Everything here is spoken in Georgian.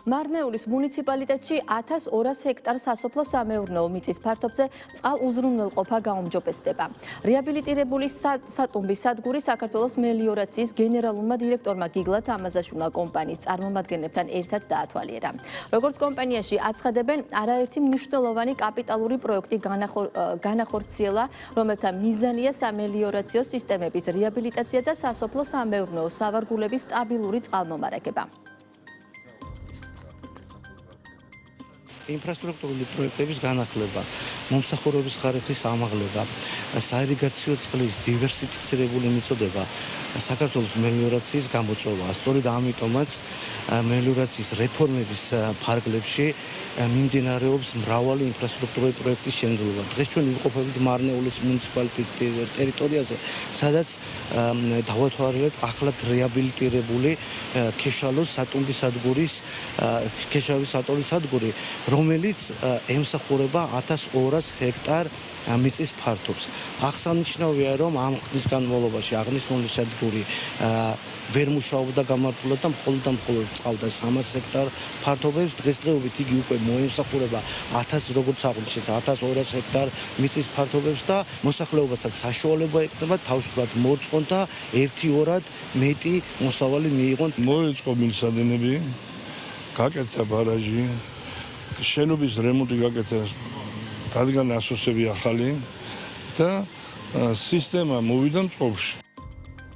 მარნეულის მუნიციპალიტეტში 1200 ჰექტარ სასოფლო-სამეურნეო მიწის ფართობზე წყალუზრუნველყოფა გაუმჯობესდება. რეაბილიტირებული სატუმბის სადგური საქართველოს მელიორაციის გენერალურმა დირექტორმა გიგლა თამაზაშვილმა კომპანიის წარმომადგენლებთან ერთად დაათვალიერა. როგორც კომპანიაში აცხადებენ, არაერთი მნიშვნელოვანი კაპიტალური პროექტი განახორციელა, რომელთა მიზანია სამელიორაციო სისტემების რეაბილიტაცია და სასოფლო-სამეურნეო სავარგულების სტაბილური წყალმომარაგება. ინფრასტრუქტურული პროექტების განახლება, მომსახურების ხარისხის ამაღლება, საირიგაციო წყლის დივერსიფიცირებული მიწოდება, საქართველოს მელიორაციის გამოწვევა. სწორედ ამიტომაც მელიორაციის რეფორმების ფარგლებში მიმდინარეობს მრავალი ინფრასტრუქტურული პროექტის შემოღება. დღეს ჩვენ ვიმყოფებით მარნეულის მუნიციპალიტეტის ტერიტორიაზე, სადაც დავათვალიერეთ ახლად რეაბილიტირებული ქეშალოს სატუმბის სადგური, რომელიც ემსახურება 1200 ჰექტარ მიწის ფართობს. აღსანიშნავია, რომ ამ ხნის განმავლობაში აღნიშნული სადგური ვერ მუშაობდა გამართულად და მხოლოდ წყავდა 300 ჰექტარ ფართობებს. დღესდღეობით იგი უკვე მოემსახურება 1200 ჰექტარ მიწის ფართობებს და მოსახლეობასაც საშუალება ექნება თავისუფლად მორწყვონ და 1-2-რად მეტი მოსავალი მიიღონ. მოეწყო მილსადენები, გაკეთდა ბარაჟი, შენობის რემონტი გაკეთდა, დადგა ნასოსები ახალი და სისტემა მოვიდა მწყობში.